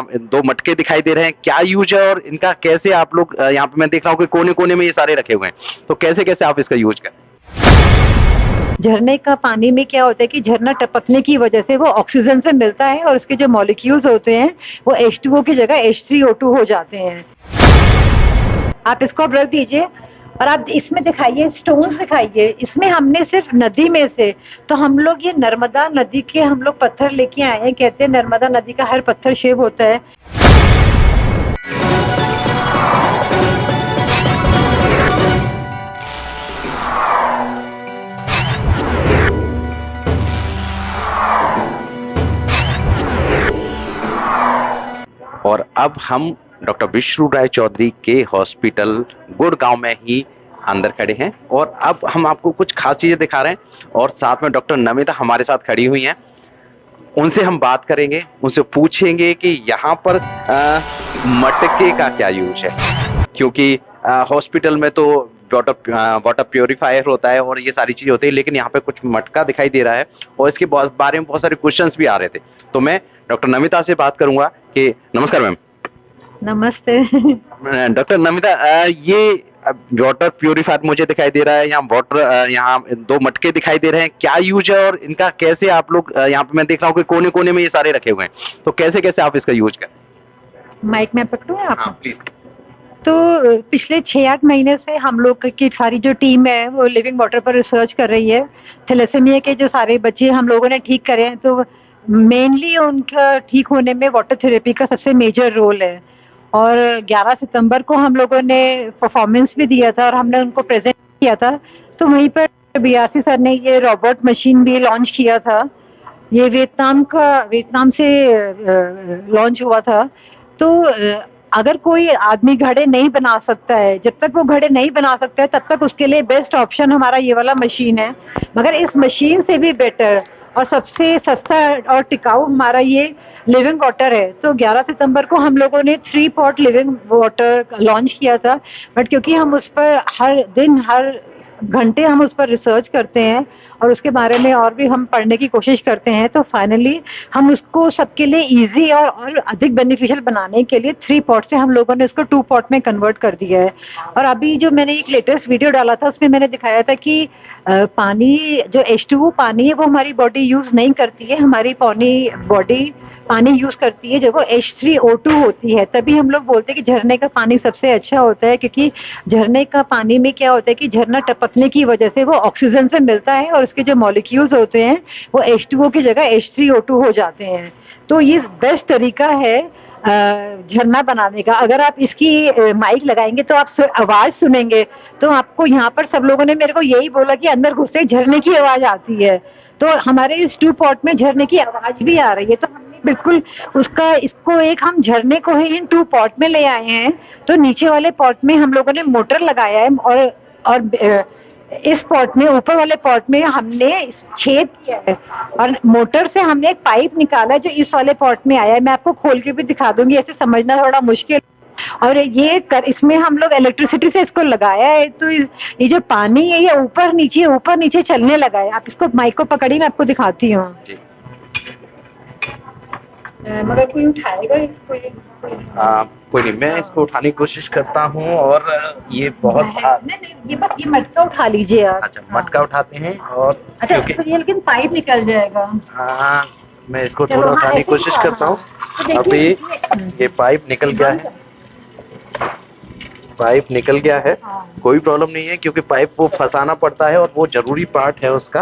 दो मटके दिखाई दे रहे हैं, क्या यूज है और इनका कैसे आप लोग यहाँ पे मैं देख रहा हूँ कि कोने कोने में ये सारे रखे हुए हैं, तो कैसे कैसे आप इसका यूज करें। झरने का पानी में क्या होता है कि झरना टपकने की वजह से वो ऑक्सीजन से मिलता है और उसके जो मॉलिक्यूल्स होते हैं वो H2O की जगह H3O2 हो जाते हैं। आप इसको अब रख दीजिए और आप इसमें दिखाइए, स्टोन्स दिखाइए। इसमें हमने सिर्फ नदी में से, तो हम लोग ये नर्मदा नदी के हम लोग पत्थर लेके आए हैं। कहते हैं नर्मदा नदी का हर पत्थर शिव होता है। और अब हम डॉक्टर विष्णु राय चौधरी के हॉस्पिटल गुड़गांव में ही अंदर खड़े हैं और अब हम आपको कुछ खास चीजें दिखा रहे हैं और साथ में डॉक्टर नमिता हमारे साथ खड़ी हुई हैं। उनसे हम बात करेंगे, उनसे पूछेंगे कि यहाँ पर मटके का क्या यूज है, क्योंकि हॉस्पिटल में तो वाटर प्योरीफायर होता है और ये सारी चीजें होती है, लेकिन यहाँ पे कुछ मटका दिखाई दे रहा है और इसके बारे में बहुत सारे क्वेश्चंस भी आ रहे थे। तो मैं डॉक्टर नमिता से बात करूंगा कि नमस्कार मैम। नमस्ते। डॉक्टर नमिता, ये वाटर प्योरीफायर मुझे दिखाई दे रहा है, यहाँ दो मटके दिखाई दे रहे हैं, क्या यूज है और इनका कैसे आप लोग यहाँ पे मैं देख रहा हूँ कि कोने कोने में ये सारे रखे हुए हैं, तो कैसे कैसे आप इसका यूज करें। माइक में पकड़ूं आप? हाँ प्लीज। तो पिछले 6-8 महीने से हम लोग की सारी जो टीम है वो लिविंग वाटर पर रिसर्च कर रही है। थैलेसीमिया के जो सारे बच्चे हम लोगों ने ठीक करे हैं, तो मेनली उनका ठीक होने में वाटर थेरेपी का सबसे मेजर रोल है। और 11 सितंबर को हम लोगों ने परफॉर्मेंस भी दिया था और हमने उनको प्रेजेंट किया था। तो वहीं पर बीआरसी सर ने ये रोबोट मशीन भी लॉन्च किया था। ये वियतनाम से लॉन्च हुआ था। तो अगर कोई आदमी घड़े नहीं बना सकता है, जब तक वो घड़े नहीं बना सकता है तब तक उसके लिए बेस्ट ऑप्शन हमारा ये वाला मशीन है। मगर इस मशीन से भी बेटर और सबसे सस्ता और टिकाऊ हमारा ये लिविंग वाटर है। तो 11 सितंबर को हम लोगों ने 3 पॉट लिविंग वाटर लॉन्च किया था। बट क्योंकि हम उस पर हर दिन हर घंटे हम उस पर रिसर्च करते हैं और उसके बारे में और भी हम पढ़ने की कोशिश करते हैं, तो फाइनली हम उसको सबके लिए इजी और अधिक बेनिफिशियल बनाने के लिए 3 पॉट से हम लोगों ने इसको 2 पॉट में कन्वर्ट कर दिया है। और अभी जो मैंने एक लेटेस्ट वीडियो डाला था उसमें मैंने दिखाया था कि पानी जो H2O पानी है वो हमारी बॉडी यूज नहीं करती है। हमारी बॉडी पानी यूज करती है जब वो H3O2 होती है। तभी हम लोग बोलते हैं कि झरने का पानी सबसे अच्छा होता है, क्योंकि झरने का पानी में क्या होता है कि झरना टपकने की वजह से वो ऑक्सीजन से मिलता है और उसके जो मॉलिक्यूल्स होते हैं वो H2O की जगह H3O2 हो जाते हैं। तो ये बेस्ट तरीका है झरना बनाने का। अगर आप इसकी माइक लगाएंगे तो आप आवाज सुनेंगे, तो आपको यहाँ पर सब लोगों ने मेरे को यही बोला कि अंदर घुसे झरने की आवाज आती है। तो हमारे इस 2 पॉट में झरने की आवाज भी आ रही है। तो हमने बिल्कुल इसको एक हम झरने को ही इन 2 पॉट में ले आए हैं। तो नीचे वाले पॉट में हम लोगों ने मोटर लगाया है और इस पॉट में, ऊपर वाले पॉट में हमने छेद किया है और मोटर से हमने एक पाइप निकाला है जो इस वाले पॉट में आया है। मैं आपको खोल के भी दिखा दूंगी, ऐसे समझना थोड़ा मुश्किल। और इसमें हम लोग इलेक्ट्रिसिटी से इसको लगाया है। तो ये जो पानी है ये ऊपर नीचे चलने लगा है। आप इसको माइक को पकड़िए, मैं आपको दिखाती हूँ। मगर कोई उठाएगा इसको? कोई नहीं, मैं इसको उठाने की कोशिश करता हूँ। और ये बहुत नहीं, ये मटका उठा लीजिए आप। अच्छा, मटका उठाते हैं। और अच्छा, तो ये लेकिन पाइप निकल जाएगा। हाँ, मैं इसको थोड़ा उठाने की कोशिश करता हूँ। तो अभी ये पाइप निकल गया है, पाइप निकल गया है। कोई प्रॉब्लम नहीं है, क्योंकि पाइप वो फंसाना पड़ता है और वो जरूरी पार्ट है उसका।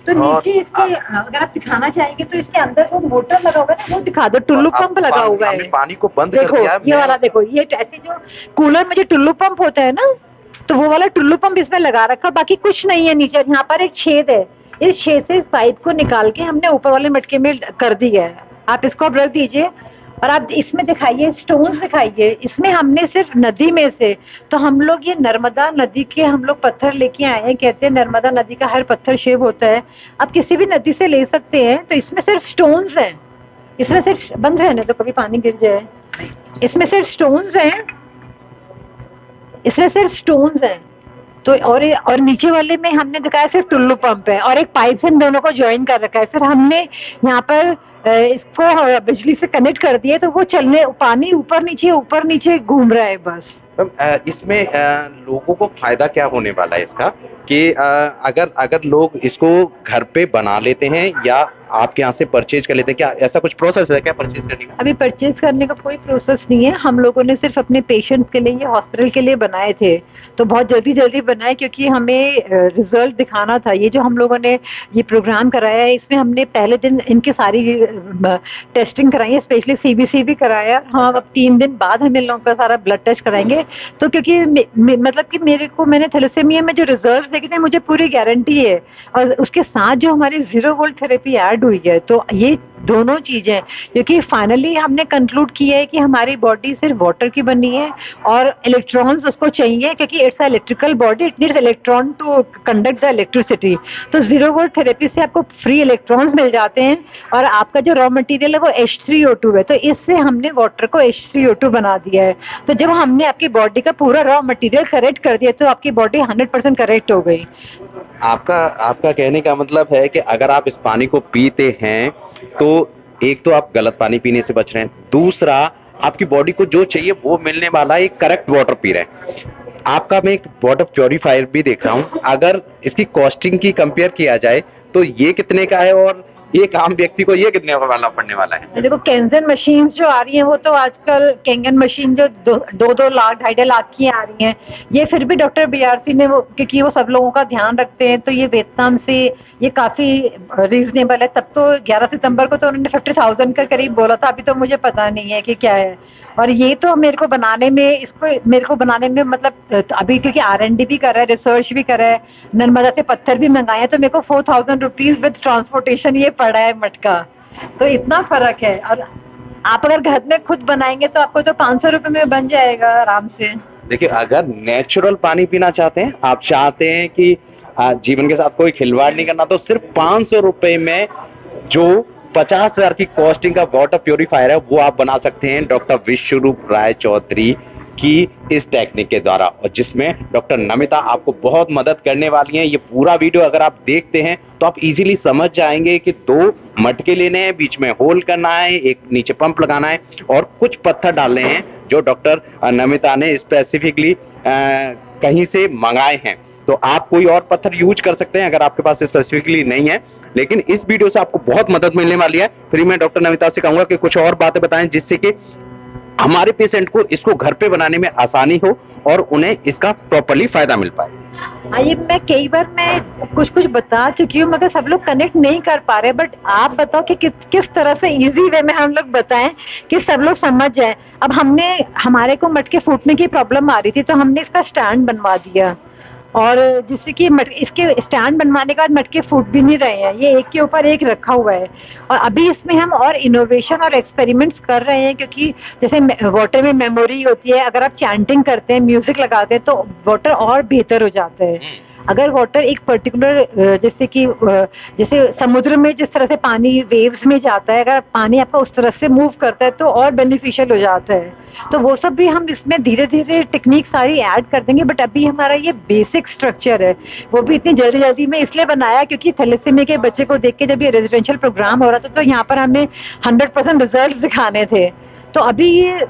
तो नीचे इसके अगर आप दिखाना चाहेंगे तो इसके अंदर वो मोटर लगा हुआ है ना, वो दिखा दो। टुल्लू पंप लगा हुआ है। पानी को बंद कर दिया है। ये वाला देखो, ये ऐसे जो कूलर में जो टुल्लू पंप होता है ना, तो वो वाला टुल्लू पंप इसमें लगा रखा। बाकी कुछ नहीं है नीचे। यहाँ पर एक छेद है, इस छेद से इस पाइप को निकाल के हमने ऊपर वाले मटके में कर दिया है। आप इसको अब रख दीजिए और आप इसमें दिखाइए, स्टोन्स दिखाइए। इसमें हमने सिर्फ नदी में से, तो हम लोग ये नर्मदा नदी के हम लोग पत्थर लेके आए हैं। कहते हैं नर्मदा नदी का हर पत्थर शिव होता है। आप किसी भी नदी से ले सकते हैं। तो इसमें सिर्फ स्टोन्स हैं, इसमें सिर्फ बंद रहने तो कभी पानी गिर जाए। इसमें सिर्फ स्टोन्स हैं, इसमें सिर्फ स्टोन्स हैं। तो और नीचे वाले में हमने दिखाया सिर्फ टुल्लू पंप है और एक पाइप से इन दोनों को ज्वाइन कर रखा है। फिर हमने यहाँ पर इसको बिजली से कनेक्ट कर दिए तो वो चलने, पानी ऊपर नीचे घूम रहा है बस। मैम इसमें लोगों को फायदा क्या होने वाला है इसका कि अगर अगर लोग इसको घर पे बना लेते हैं या आपके यहाँ से परचेज कर लेते हैं, क्या ऐसा कुछ प्रोसेस है क्या परचेज करने का? अभी परचेज करने का कोई प्रोसेस नहीं है, हम लोगों ने सिर्फ अपने पेशेंट्स के लिए, ये हॉस्पिटल के लिए बनाए थे, तो बहुत जल्दी बनाए क्योंकि हमें रिजल्ट दिखाना था। ये जो हम लोगों ने ये प्रोग्राम कराया है, इसमें हमने पहले दिन इनकी सारी टेस्टिंग कराई है, स्पेशली सीबीसी भी कराया। हाँ, अब 3 दिन बाद हम इन लोगों का सारा ब्लड टेस्ट कराएंगे। तो क्योंकि मतलब कि मैंने थैलेसीमिया में जो रिजल्ट देखे थे, मुझे पूरी गारंटी है, और उसके साथ जो हमारी 0 वोल्ट थेरेपी ऐड हुई है, तो ये दोनों चीजें, क्योंकि फाइनली हमने कंक्लूड किया है कि हमारी बॉडी सिर्फ वाटर की बनी है और इलेक्ट्रॉन्स उसको चाहिए, क्योंकि it's a electrical body, it needs electron to conduct the electricity. तो 0 वोल्ट थेरेपी से आपको फ्री इलेक्ट्रॉन्स मिल जाते हैं, और आपका जो रॉ मटेरियल है वो H3O2 है, तो इससे हमने वाटर को H3O2 बना दिया है। तो जब हमने आपकी बॉडी का पूरा रॉ मटेरियल करेक्ट कर दिया, तो आपकी बॉडी 100% करेक्ट हो गई। आपका आपका कहने का मतलब है कि अगर आप इस पानी को पीते हैं तो एक तो आप गलत पानी पीने से बच रहे हैं, दूसरा आपकी बॉडी को जो चाहिए वो मिलने वाला है, एक करेक्ट वाटर पी रहे हैं। आपका मैं एक वाटर प्योरीफायर भी देख रहा हूँ, अगर इसकी कॉस्टिंग की कंपेयर किया जाए तो ये कितने का है और एक आम व्यक्ति को ये कितने वाला पड़ने वाला है? देखो, केंजन मशीन्स जो आ रही हैं, वो तो आजकल केंगन मशीन जो 2-2 लाख 2.5 लाख की आ रही हैं, ये फिर भी डॉक्टर बीआरसी ने वो, क्योंकि वो सब लोगों का ध्यान रखते हैं, तो ये वियतनाम से ये काफी रीजनेबल है। तब तो 11 सितंबर को तो उन्होंने 50,000 के करीब बोला था, अभी तो मुझे पता नहीं है कि क्या है। और ये तो मेरे को बनाने में मतलब अभी क्योंकि R&D भी कर रहा है, रिसर्च भी कर रहा है, नर्मदा से पत्थर भी मंगाए हैं, तो मेरे को 4,000 रुपीज विद ट्रांसपोर्टेशन ये पड़ा है मटका। तो इतना फर्क है। और आप अगर घर में खुद बनाएंगे तो आपको तो 500 रुपए में बन जाएगा आराम से। देखिए, अगर नेचुरल पानी पीना चाहते हैं, आप चाहते हैं कि जीवन के साथ कोई खिलवाड़ नहीं करना, तो सिर्फ 500 रुपए में जो 50,000 की कॉस्टिंग का वाटर प्योरीफायर है वो आप बना सकते हैं डॉक्टर विश्वरूप राय चौधरी की इस टेक्निक के द्वारा, और जिसमें डॉक्टर नमिता आपको बहुत मदद करने वाली हैं। ये पूरा वीडियो अगर आप देखते हैं तो आप इजीली समझ जाएंगे कि 2 मटके लेने हैं, बीच में होल करना है, एक नीचे पंप लगाना है और कुछ पत्थर डालने हैं जो डॉक्टर नमिता ने स्पेसिफिकली कहीं से मंगाए हैं। तो आप कोई और पत्थर यूज कर सकते हैं अगर आपके पास स्पेसिफिकली नहीं है, लेकिन इस वीडियो से आपको बहुत मदद मिलने वाली है। फिर मैं डॉक्टर नमिता से कहूंगा कि कुछ और बातें बताएं जिससे कि हमारे पेशेंट को इसको घर पे बनाने में आसानी हो और उन्हें इसका प्रॉपर्ली फायदा मिल पाए। ये मैं कई बार कुछ बता चुकी हूँ, मगर सब लोग कनेक्ट नहीं कर पा रहे। बट आप बताओ कि किस तरह से इजी वे में हम लोग बताएं कि सब लोग समझ जाएं। अब हमारे को मटके फूटने की प्रॉब्लम आ रही थी, तो हमने इसका स्टैंड बनवा दिया, और जिससे कि इसके स्टैंड बनवाने के बाद मटके फूट भी नहीं रहे हैं, ये एक के ऊपर एक रखा हुआ है। और अभी इसमें हम और इनोवेशन और एक्सपेरिमेंट्स कर रहे हैं, क्योंकि जैसे वाटर में मेमोरी होती है, अगर आप चैंटिंग करते हैं, म्यूजिक लगाते हैं, तो वाटर और बेहतर हो जाता है। अगर वाटर एक पर्टिकुलर जैसे समुद्र में जिस तरह से पानी वेव्स में जाता है, अगर पानी आपका उस तरह से मूव करता है तो और बेनिफिशियल हो जाता है। तो वो सब भी हम इसमें धीरे धीरे टेक्निक सारी ऐड कर देंगे। बट अभी हमारा ये बेसिक स्ट्रक्चर है, वो भी इतनी जल्दी में इसलिए बनाया क्योंकि थैलेसीमिया के बच्चे को देख के जब ये रेजिडेंशियल प्रोग्राम हो रहा था, तो यहाँ पर हमें 100% रिजल्ट दिखाने थे। तो अभी ये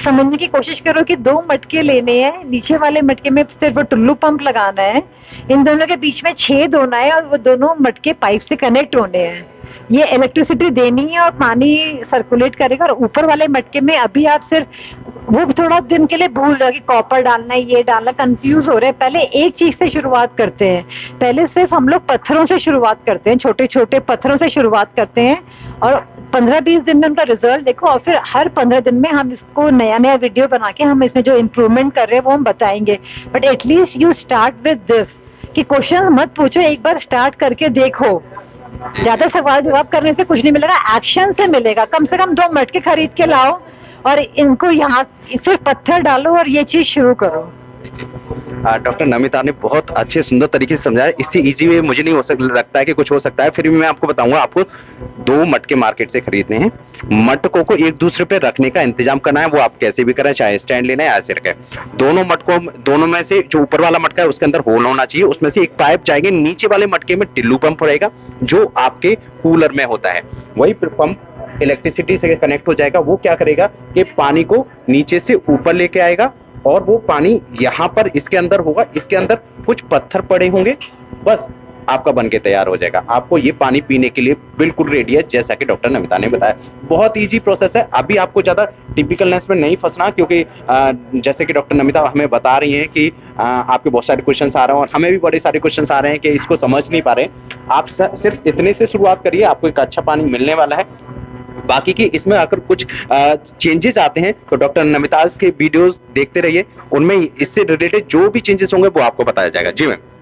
समझने की कोशिश करो कि 2 मटके लेने हैं, नीचे वाले मटके में सिर्फ टुल्लू पंप लगाना है, इन दोनों के बीच में छेद होना है, और वो दोनों मटके पाइप से कनेक्ट होने हैं। ये इलेक्ट्रिसिटी देनी है और पानी सर्कुलेट करेगा। और ऊपर वाले मटके में अभी आप सिर्फ वो थोड़ा दिन के लिए भूल जाओ कि कॉपर डालना है, ये डालना, कंफ्यूज हो रहे हैं। पहले एक चीज से शुरुआत करते हैं, पहले सिर्फ हम लोग पत्थरों से शुरुआत करते हैं, छोटे छोटे पत्थरों से शुरुआत करते हैं, और 15-20 दिन में उनका रिजल्ट देखो, और फिर हर 15 दिन में हम इसको नया वीडियो बना के हम इसमें जो इम्प्रूवमेंट कर रहे हैं वो हम बताएंगे। But at least you start with this, कि क्वेश्चन मत पूछो, एक बार स्टार्ट करके देखो। ज्यादा सवाल जवाब करने से कुछ नहीं मिलेगा, एक्शन से मिलेगा। कम से कम 2 मटके खरीद के लाओ और इनको यहाँ सिर्फ पत्थर डालो और ये चीज शुरू करो। डॉक्टर नमिता ने बहुत अच्छे सुंदर तरीके से समझाया। इससे इजी वे मुझे नहीं हो सकता, लगता है कि कुछ हो सकता है। फिर भी मैं आपको बताऊंगा, आपको 2 मटके मार्केट से खरीदने हैं। मटकों को एक दूसरे पे रखने का इंतजाम करना है, वो आप कैसे भी करें, चाहे स्टैंड लेना है या ऐसे रखें। दोनों में से जो ऊपर वाला मटका है उसके अंदर होल होना चाहिए, उसमें से एक पाइप जाएगी, नीचे वाले मटके में टिल्लू पंप रहेगा जो आपके कूलर में होता है। वही पंप इलेक्ट्रिसिटी से कनेक्ट हो जाएगा। वो क्या करेगा कि पानी को नीचे से ऊपर लेके आएगा और वो पानी यहाँ पर इसके अंदर होगा, इसके अंदर कुछ पत्थर पड़े होंगे, बस आपका बन के तैयार हो जाएगा। आपको ये पानी पीने के लिए बिल्कुल रेडी है, जैसा कि डॉक्टर नमिता ने बताया। बहुत इजी प्रोसेस है। अभी आपको ज्यादा टिपिकलनेस में नहीं फंसना, क्योंकि जैसे कि डॉक्टर नमिता हमें बता रही हैं कि आपके बहुत सारे क्वेश्चंस आ रहे हैं और हमें भी बड़े सारे क्वेश्चंस आ रहे हैं कि इसको समझ नहीं पा रहे। आप सिर्फ इतने से शुरुआत करिए, आपको एक अच्छा पानी मिलने वाला है। बाकी की इसमें अगर कुछ चेंजेस आते हैं तो डॉक्टर नमिताज के वीडियोस देखते रहिए, उनमें इससे रिलेटेड जो भी चेंजेस होंगे वो आपको बताया जाएगा। जी मैम।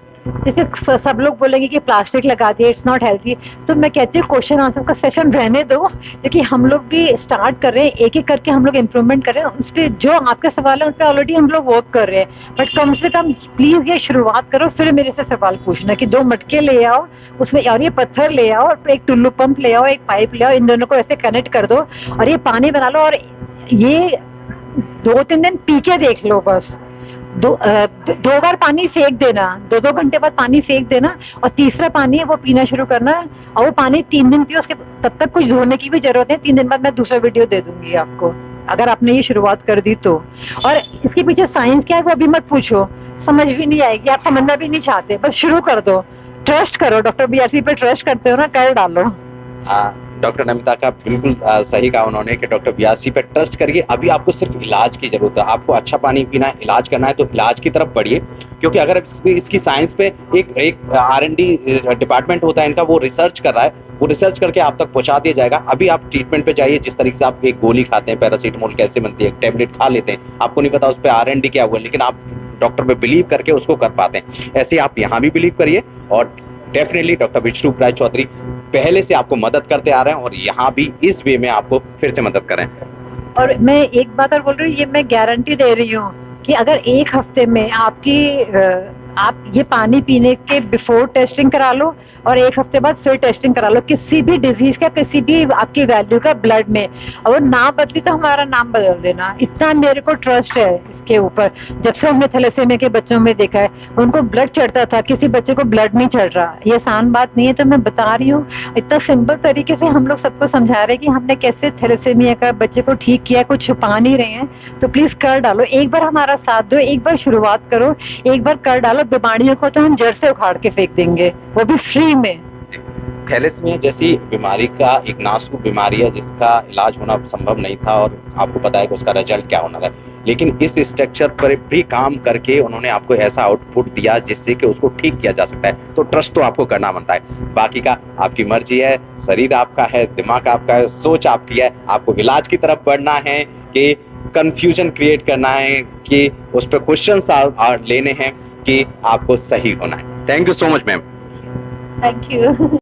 जैसे सब लोग बोलेंगे कि प्लास्टिक लगा दिए, इट्स नॉट हेल्थी, तो मैं कहती हूँ क्वेश्चन आंसर का सेशन रहने दो, क्योंकि हम लोग भी स्टार्ट कर रहे हैं, एक एक करके हम लोग इम्प्रूवमेंट कर रहे हैं। उस पर जो आपके सवाल है उन पर ऑलरेडी हम लोग वर्क कर रहे हैं, बट कम से कम प्लीज ये शुरुआत करो, फिर मेरे से सवाल पूछना कि 2 मटके ले आओ, उसमें और ये पत्थर ले आओ, और एक टुल्लू पंप ले आओ, एक पाइप ले आओ, इन दोनों को ऐसे कनेक्ट कर दो और ये पानी बना लो, और ये 2-3 दिन पी के देख लो। बस दो बार पानी फेंक देना, 2-2 घंटे बाद पानी फेंक देना, और तीसरा पानी है वो पीना शुरू करना, और वो पानी 3 दिन पियो, उसके तब तक कुछ धोने की भी जरूरत है। 3 दिन बाद मैं दूसरा वीडियो दे दूंगी आपको, अगर आपने ये शुरुआत कर दी तो। और इसके पीछे साइंस क्या है वो अभी मत पूछो, समझ भी नहीं आएगी, आप समझना भी नहीं चाहते, बस शुरू कर दो, ट्रस्ट करो। डॉक्टर बीआरसी पे ट्रस्ट करते हो ना, कर डालो। डॉक्टर नमिता का बिल्कुल सही कहा उन्होंने कि डॉक्टर बीआरसी पे ट्रस्ट करिए। अभी आपको सिर्फ इलाज की जरूरत है, आपको अच्छा पानी पीना है, इलाज करना है तो इलाज की तरफ बढ़िए। क्योंकि अगर इसकी साइंस पे एक R&D डिपार्टमेंट होता है इनका, वो रिसर्च कर रहा है, वो रिसर्च करके आप तक पहुंचा दिया जाएगा। अभी आप ट्रीटमेंट पे जाइए, जिस तरीके से आप एक गोली खाते हैं, पैरासीटामोल कैसे बनती है, एक टेबलेट खा लेते हैं, आपको नहीं पता उस पर R&D क्या हुआ, लेकिन आप डॉक्टर पे बिलीव करके उसको कर पाते हैं। ऐसे आप यहाँ भी बिलीव करिए, और डेफिनेटली डॉक्टर विष्णु राय चौधरी पहले से आपको मदद करते आ रहे हैं और यहाँ भी इस वे में आपको फिर से मदद करें। और मैं एक बात और बोल रही हूँ, ये मैं गारंटी दे रही हूँ कि अगर 1 हफ्ते में आप ये पानी पीने के बिफोर टेस्टिंग करा लो और 1 हफ्ते बाद फिर टेस्टिंग करा लो, किसी भी डिजीज का, किसी भी आपकी वैल्यू का ब्लड में, और वो ना बदली तो हमारा नाम बदल देना, इतना मेरे को ट्रस्ट है इसके ऊपर। जब से हमने थैलेसीमिया के बच्चों में देखा है, उनको ब्लड चढ़ता था, किसी बच्चे को ब्लड नहीं चढ़ रहा। ये आसान बात नहीं है, तो मैं बता रही हूँ, इतना सिंपल तरीके से हम लोग सबको समझा रहे हैं कि हमने कैसे थैलेसीमिया का बच्चे को ठीक किया, कुछ छुपा नहीं रहे हैं। तो प्लीज कर डालो, एक बार हमारा साथ दो, एक बार शुरुआत करो, एक बार कर डालो। बीमारियों को तो हम जड़ से उखाड़ के फेंक देंगे, वो भी फ्री में। थैलेसीमिया जैसी बीमारी का एक नाजुक बीमारी है जिसका इलाज होना संभव नहीं था, और आपको पता है कि उसका रिजल्ट क्या होना था, लेकिन इस स्ट्रक्चर पर भी काम करके उन्होंने आपको ऐसा आउटपुट दिया जिससे कि उसको ठीक किया जा सकता है। तो ट्रस्ट तो आपको करना बनता है, बाकी का आपकी मर्जी है, शरीर आपका है, दिमाग आपका है, सोच आपकी है। आपको इलाज की तरफ बढ़ना है कि कंफ्यूजन क्रिएट करना है, कि उस पर क्वेश्चंस लेने हैं, कि आपको सही होना है। Thank you so much ma'am. Thank you.